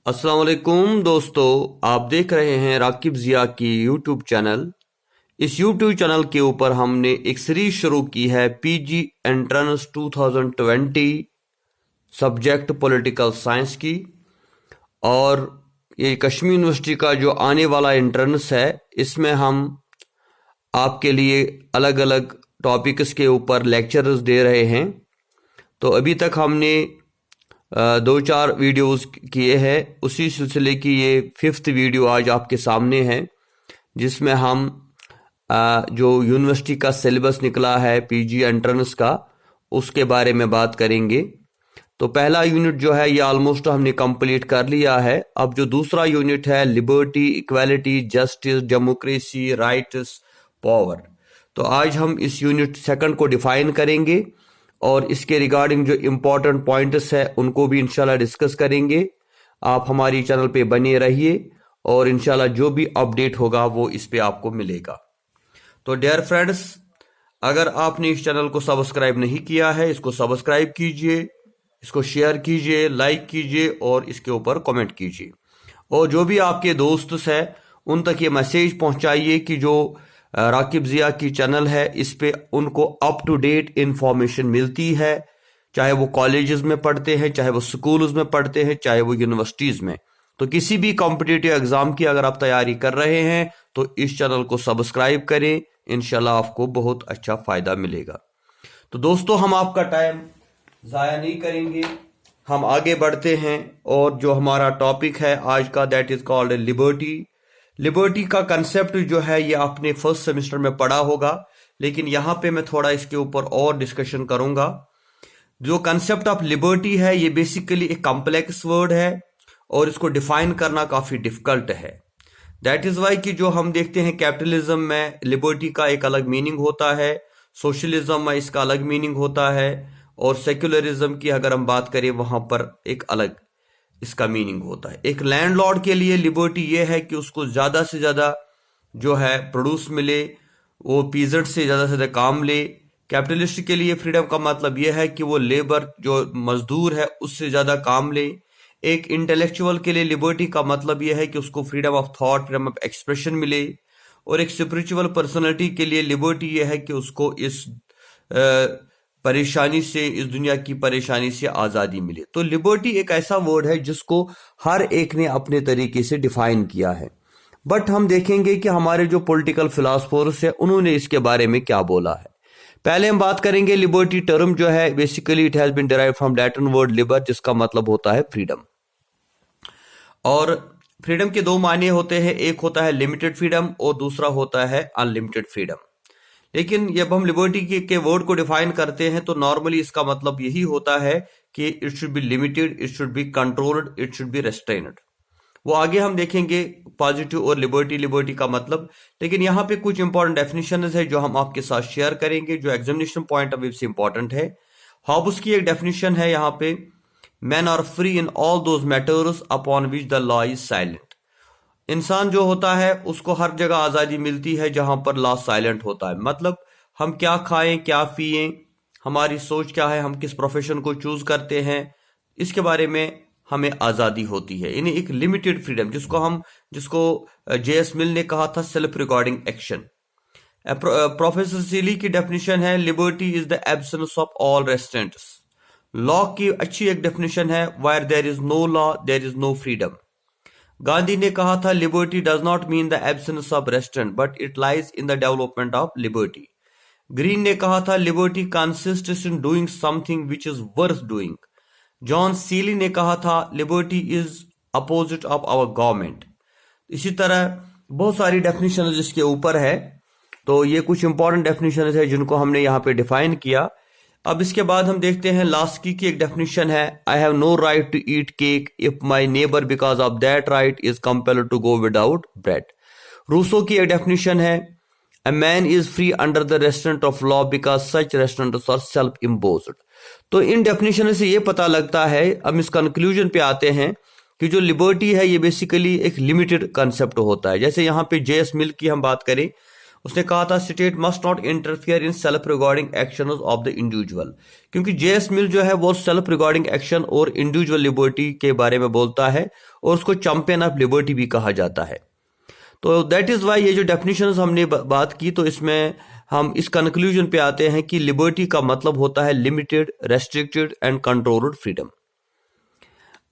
अस्सलाम वालेकुम दोस्तों, आप देख रहे हैं राकिब ज़िया की यूट्यूब चैनल। इस यूट्यूब चैनल के ऊपर हमने एक सीरीज शुरू की है PG entrance 2020 subject political science की। और ये कश्मीर यूनिवर्सिटी का जो आने वाला एंट्रेंस है, इसमें हम आपके लिए अलग अलग टॉपिक्स के ऊपर लेक्चर्स दे रहे हैं। तो अभी तक हमने 2-4 वीडियोस किए हैं, उसी सिलसिले की ये 5th वीडियो आज आपके सामने है, जिसमें हम जो यूनिवर्सिटी का सिलेबस निकला है पीजी एंट्रेंस का, उसके बारे में बात करेंगे। तो पहला यूनिट जो है ये ऑलमोस्ट हमने कंप्लीट कर लिया है। अब जो दूसरा यूनिट है liberty, equality, justice, democracy, rights, power, तो आज हम इस यूनिट सेकंड को डिफाइन करेंगे और इसके रिगार्डिंग जो इम्पोर्टेंट पॉइंट्स है उनको भी इंशाल्लाह डिस्कस करेंगे। आप हमारी चैनल पे बने रहिए और इंशाल्लाह जो भी अपडेट होगा वो इस पे आपको मिलेगा। तो डियर फ्रेंड्स, अगर आपने इस चैनल को सब्सक्राइब नहीं किया है, इसको सब्सक्राइब कीजिए, इसको शेयर कीजिए, लाइक कीजिए और इसके ऊपर कमेंट कीजिए। और जो भी आपके दोस्त हैं उन तक ये मैसेज पहुंचाइए कि जो राकिब ज़िया की चैनल है, इस पे उनको अप टू डेट इंफॉर्मेशन मिलती है, चाहे वो कॉलेजेस में पढ़ते हैं, चाहे वो स्कूल्स में पढ़ते हैं, चाहे वो यूनिवर्सिटीज में। तो किसी भी कॉम्पिटिटिव एग्जाम की अगर आप तैयारी कर रहे हैं तो इस चैनल को सब्सक्राइब करें, इंशाल्लाह आपको बहुत अच्छा फायदा मिलेगा। तो दोस्तों, हम आपका टाइम ज़ाया नहीं करेंगे, हम आगे बढ़ते हैं। और जो हमारा टॉपिक है आज का, that is called liberty. Liberty का कंसेप्ट जो है ये आपने फर्स्ट सेमेस्टर में पढ़ा होगा, लेकिन यहां पे मैं थोड़ा इसके ऊपर और डिस्कशन करूंगा। जो कंसेप्ट ऑफ लिबर्टी है ये बेसिकली एक कॉम्प्लेक्स वर्ड है और इसको डिफाइन करना काफी डिफिकल्ट है। दैट इज वाई कि जो हम देखते हैं कैपिटलिज्म में लिबर्टी का एक अलग मीनिंग होता है, सोशलिज्म में इसका अलग मीनिंग होता है, और सेक्युलरिज्म की अगर हम बात करें वहां पर एक अलग इसका मीनिंग होता है। एक लैंडलॉर्ड के लिए लिबर्टी ये है कि उसको ज्यादा से ज्यादा जो है प्रोड्यूस मिले, वो पीजेंट से ज्यादा काम ले। कैपिटलिस्ट के लिए फ्रीडम का मतलब यह है कि वो लेबर, जो मजदूर है, उससे ज्यादा काम ले। एक इंटेलेक्चुअल के लिए लिबर्टी का मतलब यह है कि उसको freedom of thought, freedom of expression मिले। और एक स्पिरिचुअल पर्सनैलिटी के लिए लिबर्टी यह है कि उसको इस परेशानी से, इस दुनिया की परेशानी से आजादी मिले। तो लिबर्टी एक ऐसा वर्ड है जिसको हर एक ने अपने तरीके से डिफाइन किया है। बट हम देखेंगे कि हमारे जो पॉलिटिकल फिलोसफर्स है उन्होंने इसके बारे में क्या बोला है। पहले हम बात करेंगे लिबर्टी टर्म जो है, basically it has been derived from Latin word liber, जिसका मतलब होता है फ्रीडम। और फ्रीडम के दो मायने होते हैं, एक होता है लिमिटेड फ्रीडम और दूसरा होता है अनलिमिटेड फ्रीडम। लेकिन जब हम लिबर्टी के वर्ड को डिफाइन करते हैं तो नॉर्मली इसका मतलब यही होता है कि it should be limited, it should be controlled, it should be restrained. वो आगे हम देखेंगे पॉजिटिव और लिबर्टी का मतलब। लेकिन यहाँ पे कुछ इंपॉर्टेंट डेफिनेशन है जो हम आपके साथ शेयर करेंगे, जो एग्जामिनेशन पॉइंट ऑफ व्यू से इंपॉर्टेंट है। हॉब्स की एक डेफिनेशन है यहाँ पे, man are free in all those matters upon which the law is silent. इंसान जो होता है उसको हर जगह आज़ादी मिलती है जहां पर लॉ साइलेंट होता है। मतलब हम क्या खाएं, क्या पिएं, हमारी सोच क्या है, हम किस प्रोफेशन को चूज करते हैं, इसके बारे में हमें आज़ादी होती है। यानी एक लिमिटेड फ्रीडम, जिसको जेएस मिल ने कहा था self regarding action. Professor Seeley की डेफिनेशन है, liberty is the absence of all restraints. Law की अच्छी एक डेफिनेशन है, where there is no law there is no freedom. Gandhi ने कहा था, liberty does not mean the absence of restraint but it lies in the development of liberty. Green ने कहा था, liberty consists in doing something which is worth doing. John Seeley ने कहा था, liberty is opposite of our government. इसी तरह बहुत सारी डेफिनेशन जिसके ऊपर है। तो ये कुछ इंपॉर्टेंट डेफिनेशन है जिनको हमने यहाँ पे डिफाइन किया। अब इसके बाद हम देखते हैं लास्की की एक डेफिनेशन है, I have no right to eat cake if my neighbour because of that right is compelled to go without bread. Rousseau की एक डेफिनेशन है, a man is free under the restraint of law because such restraints are self imposed. तो इन definition से ये पता लगता है, हम इस कंक्लूजन पे आते हैं कि जो लिबर्टी है ये बेसिकली एक लिमिटेड कंसेप्ट होता है। जैसे यहाँ पे जेएस मिल की हम बात करें, उसने कहा था state must not interfere in self regarding action of the individual, क्योंकि जेएस मिल जो है वो सेल्फ रिगार्डिंग एक्शन और इंडिविजुअल लिबर्टी के बारे में बोलता है और उसको चैंपियन ऑफ लिबर्टी भी कहा जाता है। तो दैट इज वाई ये जो डेफिनेशन हमने बात की, तो इसमें हम इस कंक्लूजन पे आते हैं कि लिबर्टी का मतलब होता है limited, restricted and controlled freedom.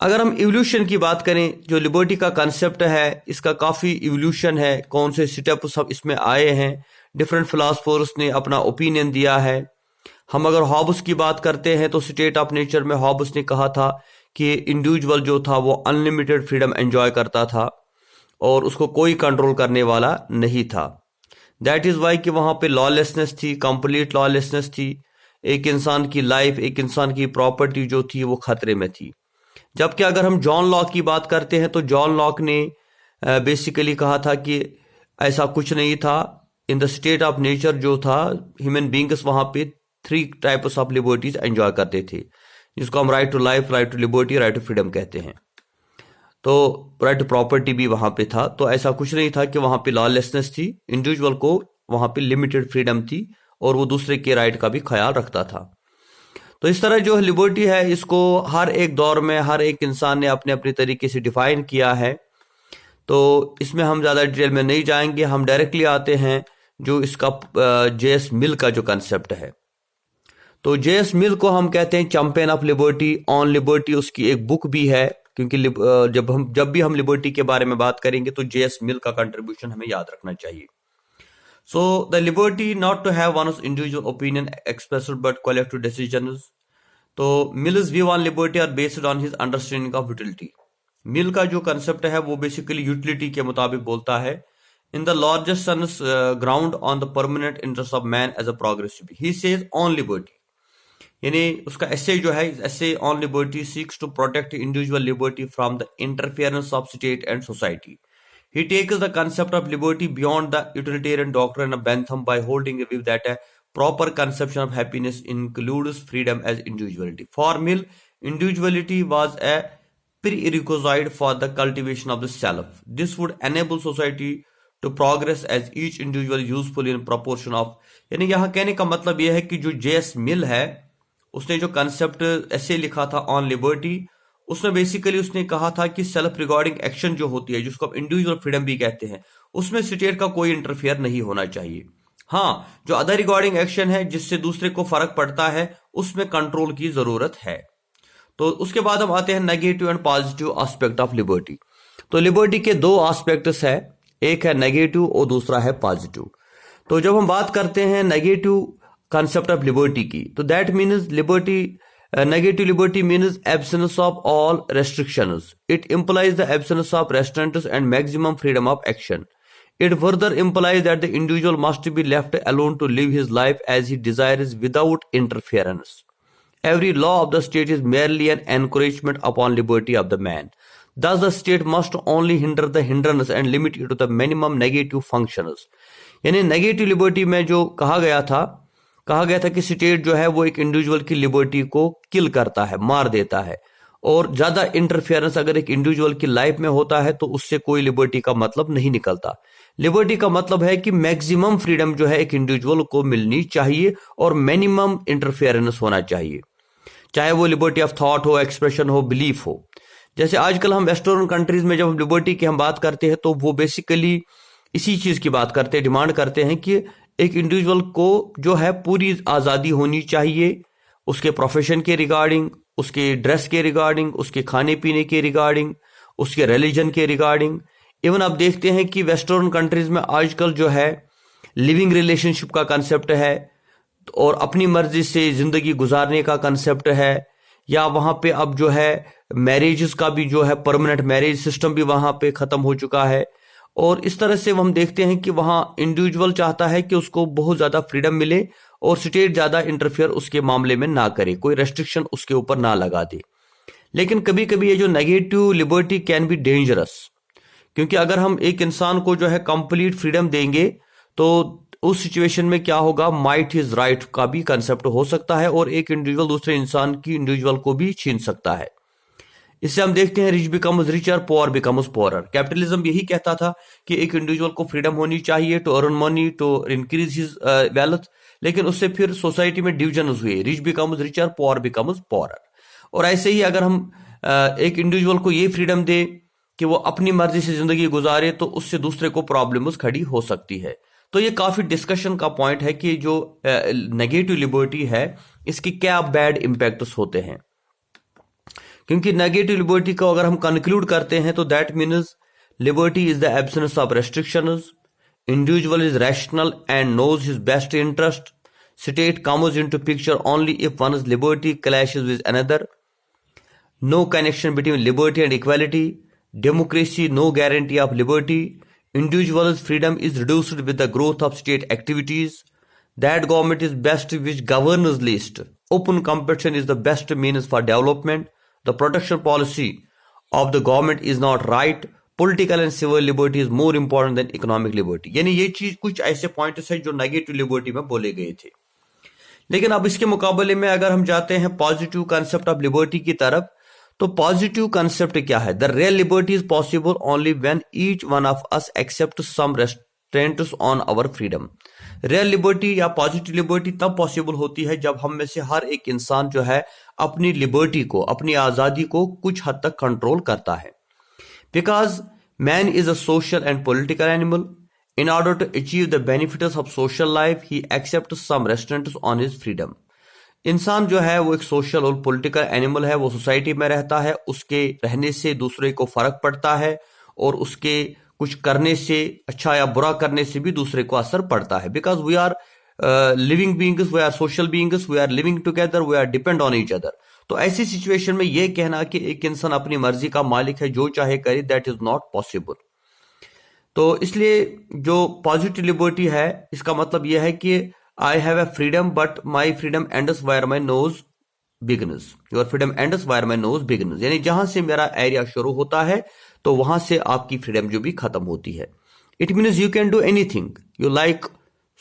अगर हम इवोल्यूशन की बात करें, जो लिबर्टी का कंसेप्ट है इसका काफ़ी इवोल्यूशन है, कौन से स्टेप सब इसमें आए हैं, डिफरेंट फिलासफर्स ने अपना ओपिनियन दिया है। हम अगर हॉब्स की बात करते हैं तो स्टेट ऑफ नेचर में हॉब्स ने कहा था कि इंडिविजुअल जो था वो अनलिमिटेड फ्रीडम एंजॉय करता था और उसको कोई कंट्रोल करने वाला नहीं था। दैट इज़ वाई कि वहाँ पे लॉलेसनेस थी, कंप्लीट लॉलेसनेस थी। एक इंसान की लाइफ, एक इंसान की प्रॉपर्टी जो थी वो खतरे में थी। जबकि अगर हम जॉन लॉक की बात करते हैं तो जॉन लॉक ने बेसिकली कहा था कि ऐसा कुछ नहीं था। In the state of nature जो था, ह्यूमन बींग्स वहाँ पे 3 टाइप्स ऑफ लिबर्टीज एंजॉय करते थे, जिसको हम right to life, right to liberty, right to freedom कहते हैं। तो राइट टू प्रॉपर्टी भी वहाँ पे था। तो ऐसा कुछ नहीं था कि वहाँ पे लॉलेसनेस थी, इंडिविजुअल को वहाँ पे लिमिटेड फ्रीडम थी और वो दूसरे के राइट का भी ख्याल रखता था। तो इस तरह जो लिबर्टी है इसको हर एक दौर में हर एक इंसान ने अपने अपने तरीके से डिफाइन किया है। तो इसमें हम ज़्यादा डिटेल में नहीं जाएंगे, हम डायरेक्टली आते हैं जो इसका जेएस मिल का जो कंसेप्ट है। तो जेएस मिल को हम कहते हैं champion of liberty, on liberty उसकी एक बुक भी है, क्योंकि जब भी हम लिबर्टी के बारे में बात करेंगे तो जेएस मिल का कंट्रीब्यूशन हमें याद रखना चाहिए। So the liberty not to have one's individual opinion expressed but collective decisions. तो Mill's view on liberty are based on his understanding of utility. Mill का जो कंसेप्ट है वो बेसिकली यूटिलिटी के मुताबिक बोलता है। In the largest sense ground on the permanent interest of man as a progressive, he says on liberty, यानी उसका एसे जो है, essay on liberty seeks to protect individual liberty from the interference of state and society. He takes the concept of liberty beyond the utilitarian doctrine of Bentham by holding a view that a proper conception of happiness includes freedom as individuality. For Mill, individuality was a prerequisite for the cultivation of the self. This would enable society to progress as each individual useful in proportion of, यानी यहाँ कहने का मतलब यह है कि जो JS मिल है उसने जो कंसेप्ट ऐसे लिखा था ऑन लिबर्टी, उसमें बेसिकली उसने कहा था कि सेल्फ रिगार्डिंग एक्शन जो होती है, जिसको आप इंडिविजुअल फ्रीडम भी कहते हैं, उसमें स्टेट का कोई इंटरफेयर नहीं होना चाहिए। हाँ, जो अदर रिगार्डिंग एक्शन है जिससे दूसरे को फर्क पड़ता है, उसमें कंट्रोल की जरूरत है। तो उसके बाद हम आते हैं negative and positive aspect of liberty. तो लिबर्टी के 2 एस्पेक्ट्स है, एक है नेगेटिव और दूसरा है पॉजिटिव। तो जब हम बात करते हैं नेगेटिव कंसेप्ट ऑफ लिबर्टी की, तो that means liberty negative liberty means absence of all restrictions. It implies the absence of restraints and maximum freedom of action. It further implies that the individual must be left alone to live his life as he desires without interference. Every law of the state is merely an encouragement upon liberty of the man. Thus, the state must only hinder the hindrance and limit it to the minimum negative functions. यानी negative liberty में जो कहा गया था कि state जो है वो एक इंडिविजुअल की लिबर्टी को किल करता है, मार देता है, और ज्यादा इंटरफेरेंस अगर एक इंडिविजुअल की लाइफ में होता है तो उससे कोई लिबर्टी का मतलब नहीं निकलता। लिबर्टी का मतलब है कि मैक्सिमम फ्रीडम जो है एक इंडिविजुअल को मिलनी चाहिए और मिनिमम इंटरफेरेंस होना चाहिए, चाहे वो लिबर्टी ऑफ थॉट हो, एक्सप्रेशन हो, बिलीफ हो। जैसे आजकल हम वेस्टर्न कंट्रीज में जब हम लिबर्टी की हम बात करते हैं तो वो बेसिकली इसी चीज की बात करते हैं, डिमांड करते हैं कि एक इंडिविजुअल को जो है पूरी आज़ादी होनी चाहिए, उसके प्रोफेशन के रिगार्डिंग, उसके ड्रेस के रिगार्डिंग, उसके खाने पीने के रिगार्डिंग, उसके रिलीजन के रिगार्डिंग। इवन आप देखते हैं कि वेस्टर्न कंट्रीज में आजकल जो है लिविंग रिलेशनशिप का कंसेप्ट है और अपनी मर्जी से जिंदगी गुजारने का कंसेप्ट है, या वहाँ पे अब जो है मैरिजेस का भी जो है परमानेंट मैरिज सिस्टम भी वहाँ पे ख़त्म हो चुका है। और इस तरह से हम देखते हैं कि वहाँ इंडिविजुअल चाहता है कि उसको बहुत ज़्यादा फ्रीडम मिले और स्टेट ज़्यादा इंटरफेयर उसके मामले में ना करे, कोई रेस्ट्रिक्शन उसके ऊपर ना लगा दे। लेकिन कभी कभी ये जो negative liberty can be dangerous, क्योंकि अगर हम एक इंसान को जो है कंप्लीट फ्रीडम देंगे तो उस सिचुएशन में क्या होगा, माइट इज राइट का भी कंसेप्ट हो सकता है और एक इंडिविजुअल दूसरे इंसान की इंडिविजुअल को भी छीन सकता है। इससे हम देखते हैं rich becomes richer, poor becomes poorer. Capitalism यही कहता था कि एक इंडिविजुअल को फ्रीडम होनी चाहिए to earn money, to increase his wealth, लेकिन उससे फिर सोसाइटी में डिविजन्स हुए, rich becomes richer, poor becomes poorer. और ऐसे ही अगर हम एक इंडिविजुअल को ये फ्रीडम दे कि वो अपनी मर्जी से जिंदगी गुजारे, तो उससे दूसरे को प्रॉब्लम्स खड़ी हो सकती है। तो ये काफी डिस्कशन का पॉइंट है कि जो नेगेटिव लिबर्टी है इसके क्या बैड इंपैक्ट्स होते हैं। क्योंकि नेगेटिव लिबर्टी को अगर हम कंक्लूड करते हैं तो that means liberty is the absence of restrictions, individual is rational and knows his best interest, state comes into picture only if one's liberty clashes with another, no connection between liberty and equality, democracy no guarantee of liberty, individual's freedom is reduced with the growth of state activities, that government is best which governs least, open competition is the best means for development, the protection policy of the government is not right, political and civil liberty is more important than economic liberty। यानी ये चीज कुछ ऐसे points हैं जो negative liberty में बोले गए थे। लेकिन अब इसके मुकाबले में अगर हम जाते हैं पॉजिटिव कंसेप्ट ऑफ लिबर्टी की तरफ, तो पॉजिटिव कंसेप्ट क्या है? The real liberty is possible only when each one of us accept some restraints on our freedom. Real liberty या पॉजिटिव लिबर्टी तब पॉसिबल होती है जब हम में से हर एक इंसान जो है अपनी लिबर्टी को, अपनी आजादी को कुछ हद तक कंट्रोल करता है। Because man is a social and political animal, in order to achieve the benefits of social life he accept some restraints on his freedom. इंसान जो है वो एक सोशल और पॉलिटिकल एनिमल है, वो सोसाइटी में रहता है, उसके रहने से दूसरे को फर्क पड़ता है और उसके कुछ करने से, अच्छा या बुरा करने से भी दूसरे को असर पड़ता है। Because we are living beings, we are social beings, we are living together, we are depend on each other. तो ऐसी सिचुएशन में यह कहना कि एक इंसान अपनी मर्जी का मालिक है, जो चाहे करे, दैट इज नॉट पॉसिबल। तो इसलिए जो पॉजिटिव लिबर्टी है इसका मतलब यह है कि I have a freedom, but my freedom ends where my nose begins. Your freedom ends where my nose begins. यानी जहां से मेरा एरिया शुरू होता है तो वहां से आपकी फ्रीडम जो भी खत्म होती है। It means you can do anything you like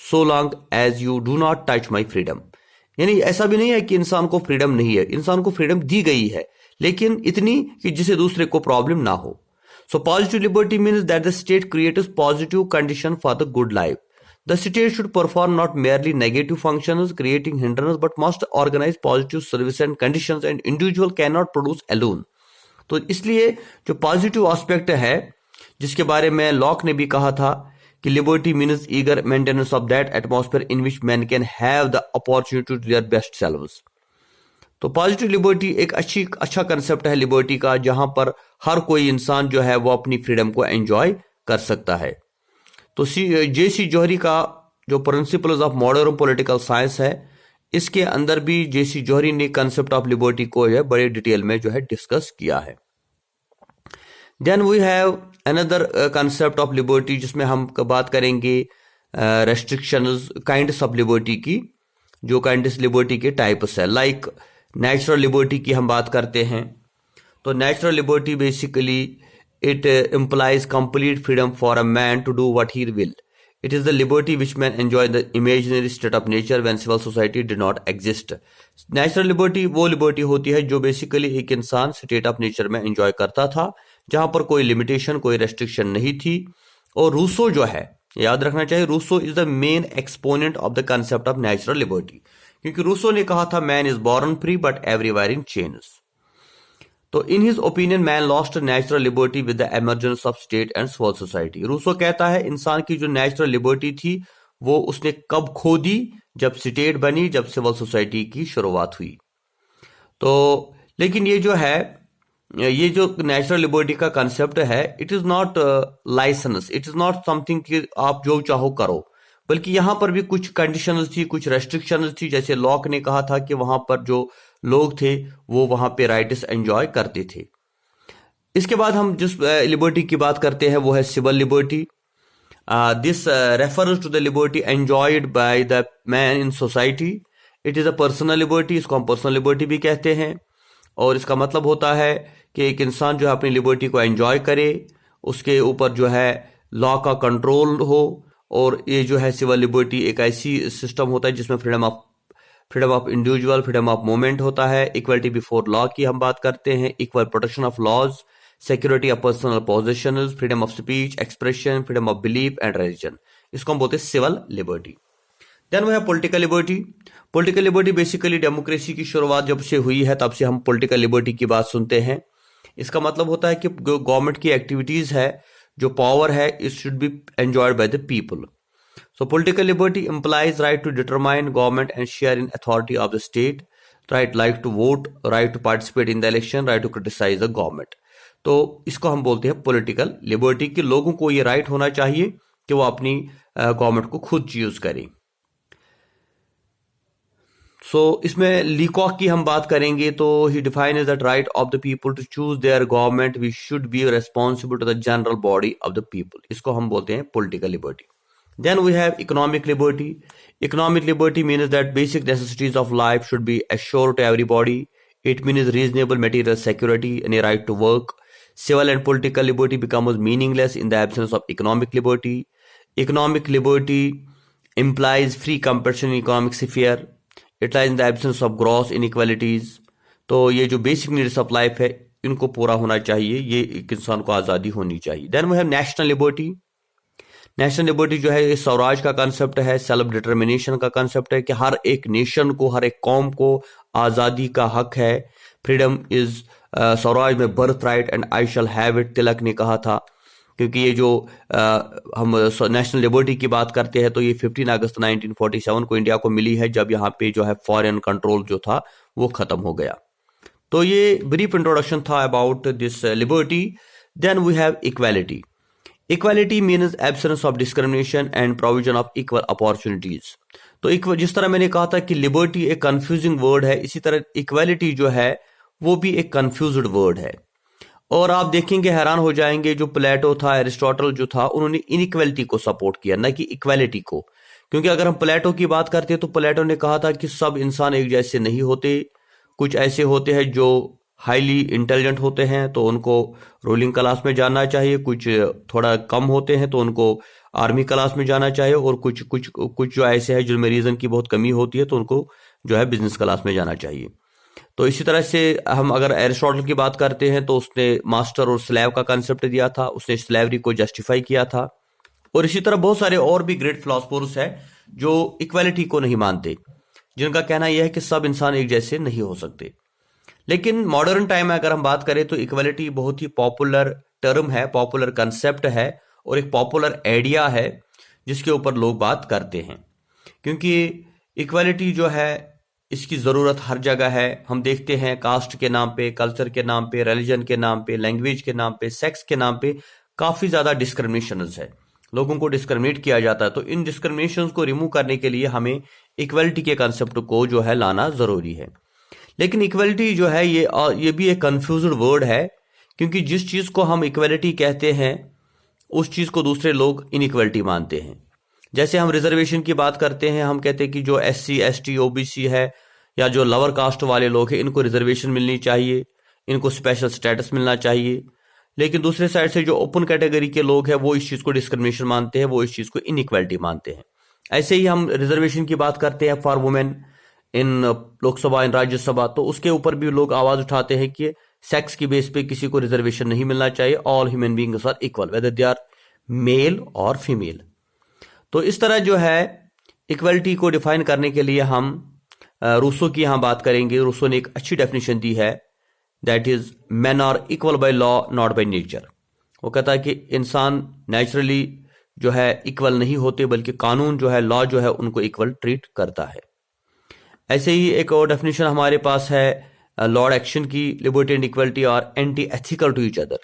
so long as you do not touch my freedom. यानी ऐसा भी नहीं है कि इंसान को फ्रीडम नहीं है, इंसान को फ्रीडम दी गई है, लेकिन इतनी कि जिसे दूसरे को प्रॉब्लम ना हो। So positive liberty means that the state creates positive condition for the good life. The state should perform not merely negative functions, creating hindrance, but must organize positive service and conditions, and individual cannot produce alone. तो इसलिए जो positive aspect है, जिसके बारे में lock ने भी कहा था कि liberty means eager maintenance of that atmosphere in which man can have the opportunity to their best selves. तो पॉजिटिव लिबर्टी एक अच्छा कंसेप्ट है लिबर्टी का, जहां पर हर कोई इंसान जो है वो अपनी फ्रीडम को एंजॉय कर सकता है। तो जेसी जोहरी का जो principles of modern political science है, इसके अंदर भी जेसी जोहरी ने कंसेप्ट ऑफ लिबर्टी को जो है बड़े डिटेल में जो है डिस्कस किया है। Then we have another concept of liberty, जिसमें हम बात करेंगे रेस्ट्रिक्शंस, काइंड्स ऑफ लिबर्टी की, जो काइंड्स लिबर्टी के टाइप्स है। लाइक नेचुरल लिबर्टी की हम बात करते हैं, तो natural liberty basically it implies complete freedom for a man to do what he will. It is the liberty which man enjoy in the imaginary state of nature when civil society did not exist. Natural liberty वो liberty होती है जो basically एक इंसान state of nature में enjoy करता था, जहां पर कोई लिमिटेशन, कोई रेस्ट्रिक्शन नहीं थी। और रूसो जो है, याद रखना चाहिए, Rousseau is the main exponent of the concept of natural liberty, क्योंकि रूसो ने कहा था man is born free but everywhere in chains. तो in his opinion man lost natural liberty with the emergence of state and civil society. Rousseau कहता है इंसान की जो नेचुरल लिबर्टी थी वो उसने कब खो दी? जब स्टेट बनी, जब सिविल सोसाइटी की शुरुआत हुई। तो लेकिन ये जो है, ये जो नेचुरल लिबर्टी का कंसेप्ट है, it is not license, it is not something कि आप जो चाहो करो, बल्कि यहां पर भी कुछ कंडीशंस थी, कुछ रेस्ट्रिक्शंस थी। जैसे लॉक ने कहा था कि वहां पर जो लोग थे वो वहां पे राइट्स एंजॉय करते थे। इसके बाद हम जिस लिबर्टी की बात करते हैं वो है civil liberty. This refers to the liberty enjoyed by the man in society. It is a personal liberty, इसको हम पर्सनल लिबर्टी भी कहते हैं। और इसका मतलब होता है कि एक इंसान जो है अपनी लिबर्टी को एंजॉय करे, उसके ऊपर जो है लॉ का कंट्रोल हो। और ये जो है सिविल लिबर्टी एक ऐसी सिस्टम होता है जिसमें freedom of freedom of individual, freedom of movement होता है, इक्वलिटी बिफोर लॉ की हम बात करते हैं, equal protection of laws, security of personal possessions, freedom of speech, expression, freedom of belief and religion, इसको हम बोलते हैं सिविल लिबर्टी। देन वो है political liberty. Political liberty basically democracy की शुरुआत जब से हुई है तब से हम पॉलिटिकल लिबर्टी की बात सुनते हैं। इसका मतलब होता है कि गवर्नमेंट की एक्टिविटीज है, जो पावर है, it should B enjoyed by the people. So political liberty implies right to determine government and share in authority of the state, right to vote, right to participate in the election, right to criticize the government. तो इसको हम बोलते हैं political liberty कि लोगों को ये right होना चाहिए कि वो अपनी गवर्नमेंट को खुद चूज करें। इसमें लीकॉक की हम बात करेंगे तो ही define that right of the people to choose their government we should be responsible to the general body of the people, इसको हम बोलते हैं political liberty. Then we have economic liberty. Economic liberty means that basic necessities of life should be assured to everybody. It means reasonable material security and a right to work. Civil and political liberty becomes meaningless in the absence of economic liberty. Economic liberty implies free competition in economic sphere. It lies in the absence of gross inequalities. तो ये जो basic needs of life है इनको पूरा होना चाहिए, ये एक इंसान को आज़ादी होनी चाहिए। Then we have national liberty. National liberty जो है स्वराज का कंसेप्ट है, सेल्फ डिटर्मिनेशन का कंसेप्ट है कि हर एक नेशन को, हर एक कौम को आज़ादी का हक है। Freedom is swaraj my birth right and I shall have it Tilak ने कहा था। क्योंकि ये जो हम नेशनल लिबर्टी की बात करते हैं तो ये 15 अगस्त 1947 को इंडिया को मिली है, जब यहाँ पे जो है फॉरेन कंट्रोल जो था वो खत्म हो गया। तो ये ब्रीफ इंट्रोडक्शन था about this liberty. Then we have equality. Equality means absence of discrimination and provision of equal opportunities. तो जिस तरह मैंने कहा था कि लिबर्टी एक कंफ्यूजिंग वर्ड है, इसी तरह इक्वालिटी जो है वो भी एक कंफ्यूज्ड वर्ड है। और आप देखेंगे हैरान हो जाएंगे, जो प्लेटो था, एरिस्टोटल जो था, उन्होंने इनइक्वालिटी को सपोर्ट किया, न कि इक्वालिटी को। क्योंकि अगर हम प्लेटो की बात करते हैं तो प्लेटो ने कहा था कि सब इंसान एक जैसे नहीं होते, कुछ ऐसे होते हैं जो हाईली इंटेलिजेंट होते हैं तो उनको रूलिंग क्लास में जाना चाहिए, कुछ थोड़ा कम होते हैं तो उनको आर्मी क्लास में जाना चाहिए, और कुछ कुछ कुछ जो ऐसे हैं जिनमें रीजन की बहुत कमी होती है तो उनको जो है बिजनेस क्लास में जाना चाहिए। तो इसी तरह से हम अगर एरिस्टोटल की बात करते हैं तो उसने मास्टर और स्लेव का कंसेप्ट दिया था, उसने स्लेवरी को जस्टिफाई किया था। और इसी तरह बहुत सारे और भी ग्रेट फिलोसफर्स हैं जो इक्वालिटी को नहीं मानते, जिनका कहना यह है कि सब इंसान एक जैसे नहीं हो सकते। लेकिन मॉडर्न टाइम में अगर हम बात करें तो इक्वालिटी बहुत ही पॉपुलर टर्म है, पॉपुलर कंसेप्ट है और एक पॉपुलर आइडिया है जिसके ऊपर लोग बात करते हैं। क्योंकि इक्वालिटी जो है इसकी ज़रूरत हर जगह है। हम देखते हैं कास्ट के नाम पे, कल्चर के नाम पे, रिलीजन के नाम पे, लैंग्वेज के नाम पे, सेक्स के नाम पे काफ़ी ज़्यादा डिस्क्रिमिनेशंस है, लोगों को डिस्क्रिमिनेट किया जाता है। तो इन डिस्क्रिमिनेशंस को रिमूव करने के लिए हमें इक्वालिटी के कंसेप्ट को जो है लाना ज़रूरी है। लेकिन इक्वलिटी जो है ये भी एक कंफ्यूज्ड वर्ड है, क्योंकि जिस चीज़ को हम इक्वलिटी कहते हैं उस चीज़ को दूसरे लोग इनइक्वलिटी मानते हैं। जैसे हम रिजर्वेशन की बात करते हैं, हम कहते हैं कि जो SC ST OBC है या जो लोअर कास्ट वाले लोग हैं इनको रिजर्वेशन मिलनी चाहिए, इनको स्पेशल स्टेटस मिलना चाहिए। लेकिन दूसरे साइड से जो ओपन कैटेगरी के लोग हैं वो इस चीज़ को डिस्क्रिमिनेशन मानते हैं, वो इस चीज़ को इनइक्वलिटी मानते हैं। ऐसे ही हम रिजर्वेशन की बात करते हैं फॉर वुमेन इन लोकसभा, इन राज्यसभा, तो उसके ऊपर भी लोग आवाज उठाते हैं कि सेक्स की बेस पे किसी को रिजर्वेशन नहीं मिलना चाहिए, all human beings are equal whether they are male और फीमेल। तो इस तरह जो है इक्वलिटी को डिफाइन करने के लिए हम रूसो की यहाँ बात करेंगे। रूसो ने एक अच्छी डेफिनेशन दी है, that is man are equal by law not by nature. वो कहता है कि इंसान नेचुरली जो है इक्वल नहीं होते, बल्कि कानून जो है, लॉ जो है, उनको इक्वल ट्रीट करता है। ऐसे ही एक और डेफिनेशन हमारे पास है लॉर्ड एक्शन की, liberty and equality are anti ethical to each other.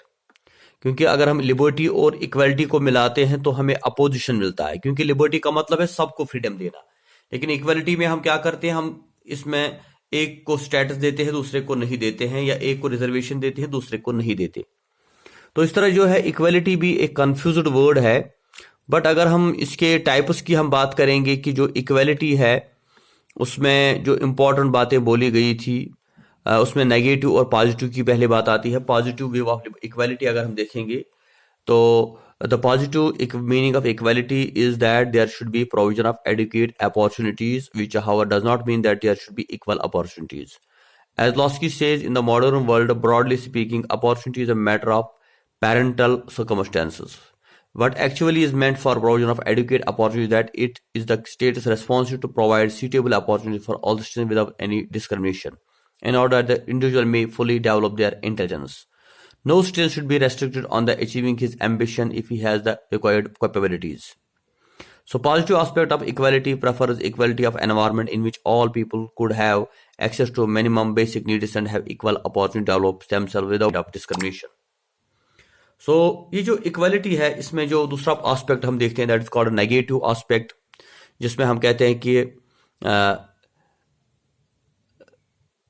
क्योंकि अगर हम लिबर्टी और इक्वलिटी को मिलाते हैं तो हमें अपोजिशन मिलता है, क्योंकि लिबर्टी का मतलब है सबको फ्रीडम देना, लेकिन इक्वलिटी में हम क्या करते हैं, हम इसमें एक को स्टेटस देते हैं दूसरे को नहीं देते हैं, या एक को रिजर्वेशन देते हैं दूसरे को नहीं देते। तो इस तरह जो है इक्वलिटी भी एक कंफ्यूज्ड वर्ड है। बट अगर हम इसके टाइप्स की हम बात करेंगे कि जो इक्वलिटी है उसमें जो इम्पोर्टेंट बातें बोली गई थी, उसमें नेगेटिव और पॉजिटिव की पहले बात आती है। पॉजिटिव व्यू ऑफ इक्वालिटी अगर हम देखेंगे तो the positive meaning of equality is that there should be provision of adequate opportunities, which however does not mean that there should be equal opportunities. As Losky says, in the modern world, broadly speaking, opportunity is a matter of parental circumstances. What actually is meant for provision of adequate opportunity, that it is the state's responsibility to provide suitable opportunity for all students without any discrimination, in order that the individual may fully develop their intelligence. No student should be restricted on the achieving his ambition if he has the required capabilities. So positive aspect of equality prefers equality of environment in which all people could have access to minimum basic needs and have equal opportunity to develop themselves without discrimination. So ये जो equality है, इसमें जो दूसरा aspect हम देखते हैं, that is called negative aspect, जिसमें हम कहते हैं कि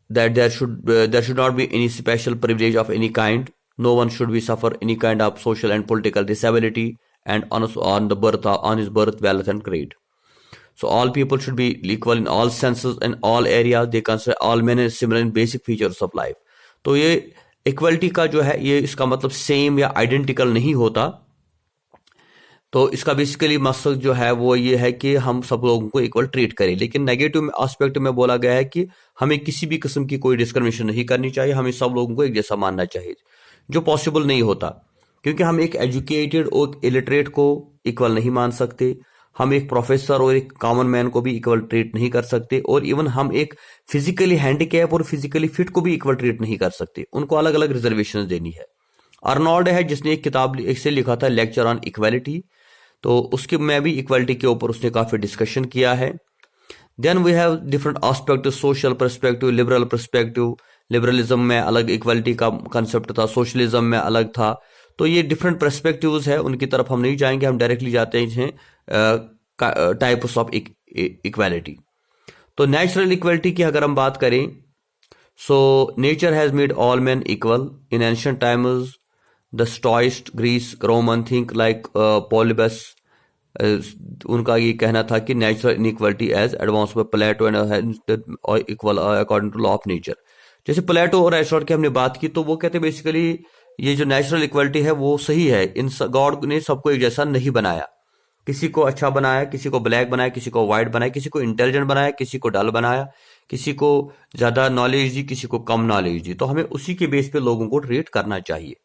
that there should not be any special privilege of any kind. No one should be suffer any kind of social and political disability, and on his birth, wealth and creed. So all people should be equal in all senses and all areas. They consider all men as similar in basic features of life. तो ये equality का जो है, ये इसका मतलब same या identical नहीं होता। तो इसका बेसिकली मकसद जो है वो ये है कि हम सब लोगों को इक्वल ट्रीट करें। लेकिन नेगेटिव एस्पेक्ट में बोला गया है कि हमें किसी भी किस्म की कोई डिस्क्रिमिनेशन नहीं करनी चाहिए, हमें सब लोगों को एक जैसा मानना चाहिए, जो पॉसिबल नहीं होता, क्योंकि हम एक एजुकेटेड और इलिटरेट को इक्वल नहीं मान सकते, हम एक प्रोफेसर और एक कॉमन मैन को भी इक्वल ट्रीट नहीं कर सकते, और इवन हम एक फिजिकली हैंडीकैप और फिजिकली फिट को भी इक्वल ट्रीट नहीं कर सकते, उनको अलग अलग रिजर्वेशन देनी है। अर्नोल्ड है जिसने एक किताब से लिखा था लेक्चर ऑन इक्वालिटी, तो उसके में भी इक्वालिटी के ऊपर उसने काफी डिस्कशन किया है। Then we have different aspect, social perspective, liberal perspective. Liberalism में अलग इक्वालिटी का कंसेप्ट था, सोशलिज्म में अलग था। तो ये डिफरेंट पर्सपेक्टिव्स है, उनकी तरफ हम नहीं जाएंगे, हम डायरेक्टली जाते हैं टाइप्स ऑफ इक्वालिटी। तो नेचुरल इक्वालिटी की अगर हम बात करें, so nature has made all man equal. In ancient times the stoics Greece Roman think like Polybius, उनका ये कहना था कि natural inequality as advanced by Plato and equal according to law of nature. जैसे प्लेटो और Aristotle की हमने बात की, तो वो कहते हैं बेसिकली ये जो नेचुरल इक्वालिटी है वो सही है, इन गॉड ने सबको एक जैसा नहीं बनाया, किसी को अच्छा बनाया, किसी को ब्लैक बनाया, किसी को व्हाइट बनाया, किसी को इंटेलिजेंट बनाया, किसी को डल बनाया, किसी को ज्यादा नॉलेज दी, किसी को कम नॉलेज दी। तो हमें उसी के बेस पे लोगों को ट्रीट करना चाहिए।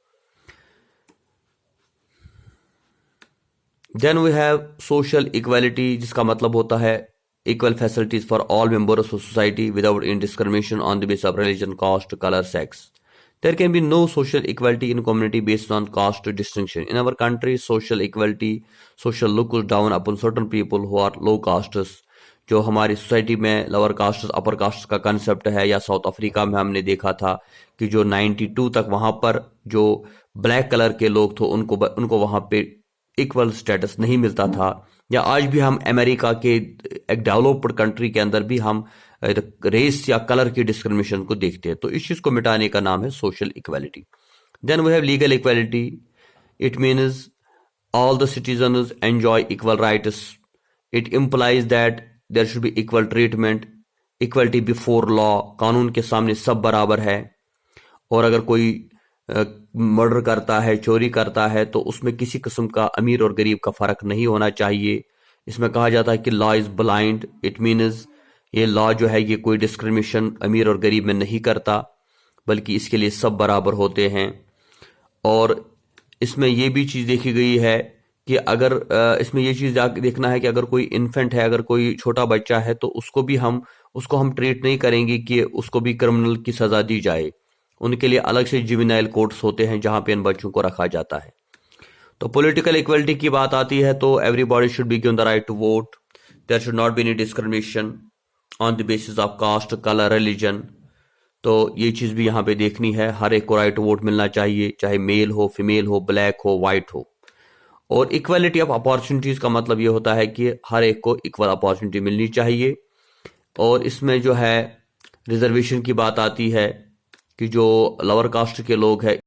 Then we have social equality, जिसका मतलब होता है equal facilities for all members of society without in discrimination on the base of religion, caste, colour, sex. There can be no social equality in community based on caste distinction. In our country, social equality, social looks down upon certain people who are low castes. जो हमारी society में lower caste upper caste का concept है, या south Africa में हमने देखा था कि जो 92 तक वहां पर जो ब्लैक कलर के लोग थे उनको वहां पे इक्वल स्टेटस नहीं मिलता था, या आज भी हम अमेरिका के एक डेवलप्ड कंट्री के अंदर भी हम रेस या कलर की डिस्क्रिमिनेशन को देखते हैं। तो इस चीज को मिटाने का नाम है social equality. Then we have legal equality. It means all the citizens enjoy equal rights. It implies that there should be equal treatment, equality before law, कानून के सामने सब बराबर है। और अगर कोई मर्डर करता है, चोरी करता है, तो उसमें किसी किस्म का अमीर और गरीब का फर्क नहीं होना चाहिए। इसमें कहा जाता है कि law is blind. It means ये लॉ जो है ये कोई डिस्क्रिमिनेशन अमीर और गरीब में नहीं करता, बल्कि इसके लिए सब बराबर होते हैं। और इसमें ये भी चीज़ देखी गई है कि अगर इसमें ये चीज़ देखना है कि अगर कोई इन्फेंट है, अगर कोई छोटा बच्चा है, तो उसको हम ट्रीट नहीं करेंगे कि उसको भी क्रिमिनल की सज़ा दी जाए। उनके लिए अलग से जुवेनाइल कोर्ट्स होते हैं जहां पे इन बच्चों को रखा जाता है। तो पॉलिटिकल इक्वलिटी की बात आती है, तो everybody should be given the right to vote. There should not be any discrimination on the basis of caste, colour, religion. तो ये चीज भी यहाँ पे देखनी है, हर एक को राइट टू वोट मिलना चाहिए, चाहे मेल हो, फीमेल हो, ब्लैक हो, व्हाइट हो। और इक्वालिटी ऑफ अपॉर्चुनिटीज का मतलब ये होता है कि हर एक को इक्वल अपॉर्चुनिटी मिलनी चाहिए। और इसमें जो है रिजर्वेशन की बात आती है कि जो लोअर कास्ट के लोग हैं